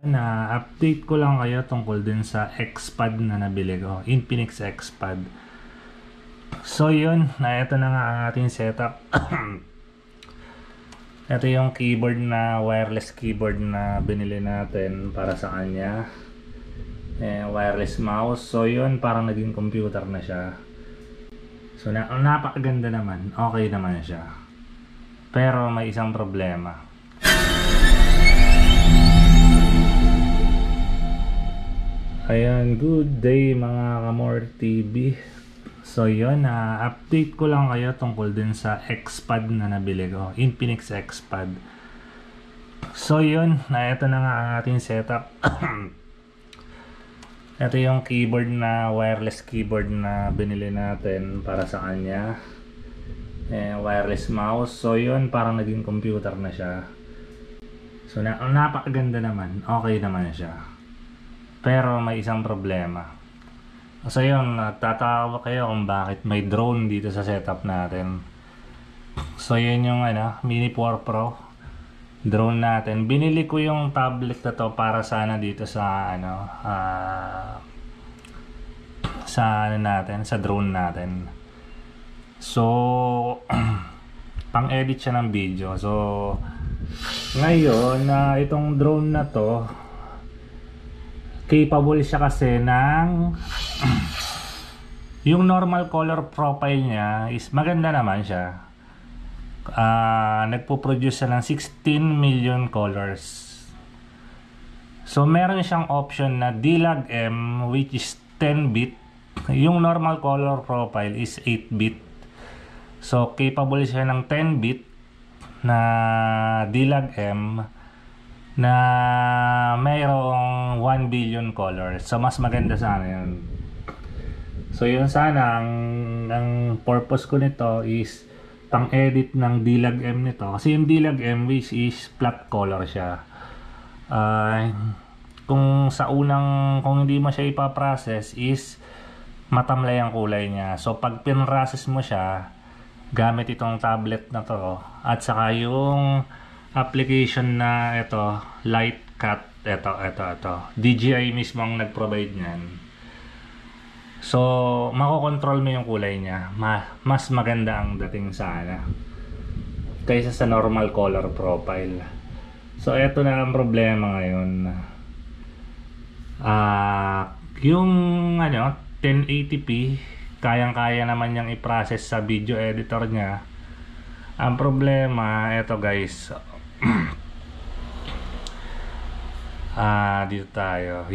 Na-update ko lang kayo tungkol din sa XPad na nabili ko, Infinix XPad. So yun, ito na nga ang ating setup. Ito yung keyboard na wireless keyboard na binili natin para sa kanya. Wireless mouse. So yun, parang naging computer na siya. So napakaganda naman, okay naman siya. Pero may isang problema. Ayan, good day mga Kamor TV. So yun, update ko lang kayo tungkol din sa XPad na nabili ko, Infinix XPad. So yun, ito na nga ang ating setup. Ito yung keyboard na wireless keyboard na binili natin para sa kanya. Wireless mouse. So yun, parang naging computer na siya. So napakaganda naman, okay naman siya. Pero may isang problema. So yun, tatawa kayo kung bakit may drone dito sa setup natin. So yun yung Mini 4 Pro drone natin. Binili ko yung tablet na to para sana dito sa sa drone natin. So pang edit siya ng video. So ngayon itong drone na to, capable siya kasi ng yung normal color profile niya is maganda naman siya. Nagpo-produce siya ng 16 million colors. So meron siyang option na D-Log M, which is 10-bit. Yung normal color profile is 8-bit. So capable siya ng 10-bit na D-Log M na mayroong 1 billion colors. So mas maganda sana yun. So yun sana ang purpose ko nito is pang edit ng D-Log M nito. Kasi yung D-Log M which is flat color siya. Kung hindi mo siya ipaprocess is matamlay ang kulay niya. So pag pinrocess mo siya gamit itong tablet na to at saka yung application na ito, Light Cut, ito. DJI mismo ang nag-provide niyan. So, makokontrol mo yung kulay niya. Mas maganda ang dating sana kaysa sa normal color profile. So, ito na ang problema ngayon. Yung 1080p, kayang-kaya naman niyang i-process sa video editor niya. Ang problema, ito guys. Dito tayo.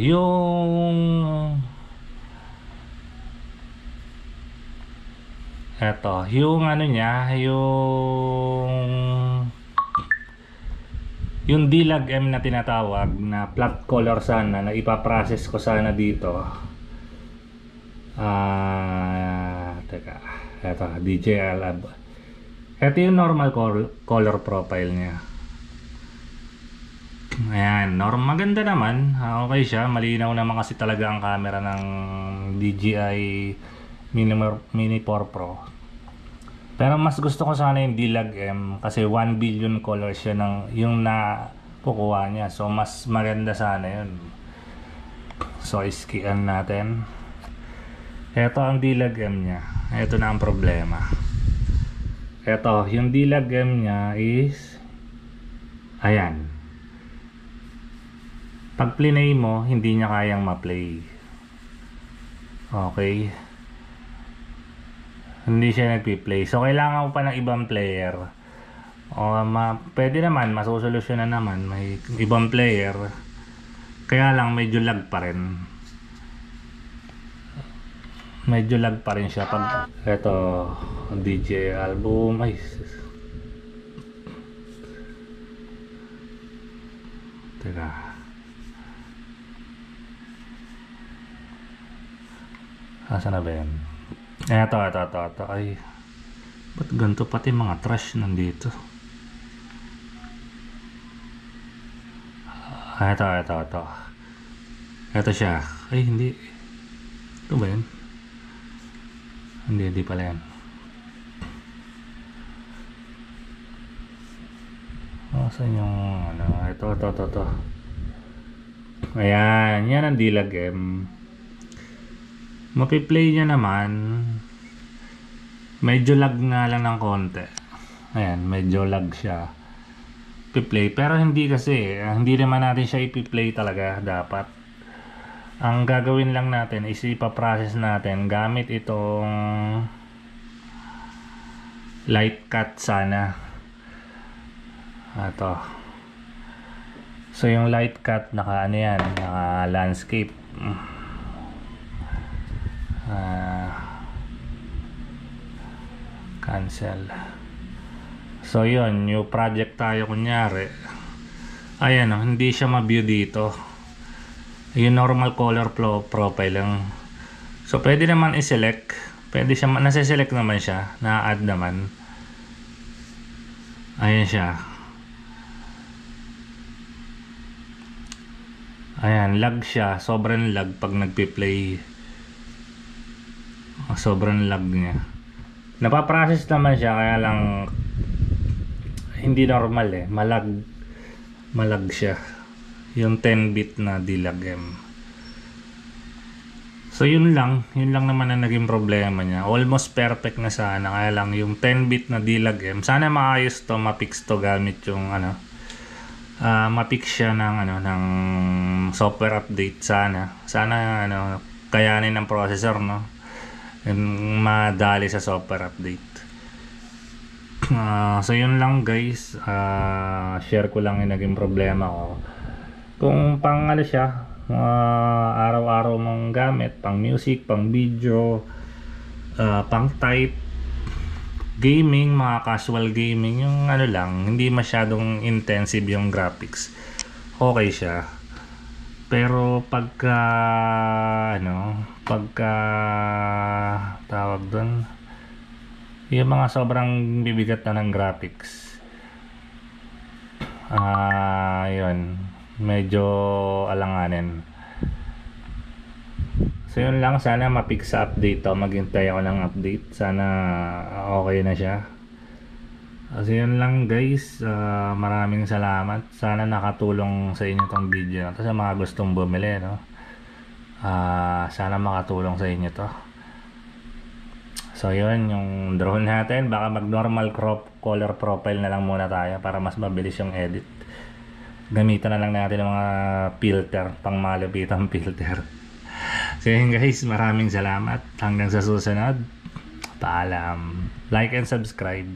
Yung D-Log M na tinatawag na flat color sana na ipaprocess ko sana dito. Teka. Ito, DJI Lab. Ito yung normal color profile niya. Ayan, maganda naman. Okay siya, malinaw naman kasi talaga ang camera ng DJI Mini 4 Pro. Pero mas gusto ko sana yung D-Log M kasi 1 billion colors siya yung nakukuha niya. So mas maganda sana yun. So i-scan natin. Ito ang D-Log M niya. Ito na ang problema. Ito, yung D-Log M niya is ayan. Pag play mo, hindi niya kayang ma-play. Okay. Hindi siya nagpi-play. So kailangan mo pa ng ibang player. Pwede naman, masusolusyonan naman. May ibang player. Kaya lang medyo lag pa rin. Medyo lag pa rin siya pag ito DJ album ay teka asan na ba yan? Ito ay ba't ganito pati mga trash nandito? Ito siya. Ay hindi, ito ba yan? Hindi pala yan. Saan yung ito. Ayan, yan ang Dilag M. Mapiplay niya naman. Medyo lag nga lang ng konti. Ayan, medyo lag siya. Piplay. Pero hindi kasi, hindi naman natin siya ipiplay talaga dapat. Ang gagawin lang natin is ipaprocess natin gamit itong light cut sana. Ito. So yung light cut naka ano yan, naka landscape. Cancel. So yun, new project tayo kunyari. Ayan hindi siya ma-view dito. Yung normal color profile lang. So pwede naman i-select. Pwede siya, nasa-select naman siya, na-add naman. Ayan siya. Ayan, lag siya. Sobrang lag pag nagpi-play. Sobrang lag niya. Napaprocess naman siya, kaya lang hindi normal eh. Malag siya. Yung 10-bit na Dilag M. So yun lang naman ang naging problema niya. Almost perfect na sana, kaya lang yung 10-bit na Dilag M. Sana maayos to, mapix to gamit yung mapix siya ng software update sana. Sana kayanin ng processor, no? And madali sa software update. So yun lang guys, share ko lang yung naging problema ko. Kung pang siya, araw-araw mong gamit, pang music, pang video, pang type, gaming, mga casual gaming, yung lang, hindi masyadong intensive yung graphics, okay siya. Pero pagka tawag doon, yung mga sobrang bibigat na ng graphics, yun, medyo alanganin. So yun lang, sana mapix sa update to. Maghintay ako ng update, sana okay na siya. So yun lang guys, maraming salamat. Sana nakatulong sa inyo tong video na to, sa mga gustong bumili, no? Sana makatulong sa inyo to. So yun, yung drone natin, baka mag normal color profile na lang muna tayo para mas mabilis yung edit. Gamitan na lang natin ng mga filter, pang malupitang filter. So yun guys, maraming salamat. Hanggang sa susunod, paalam. Like and subscribe.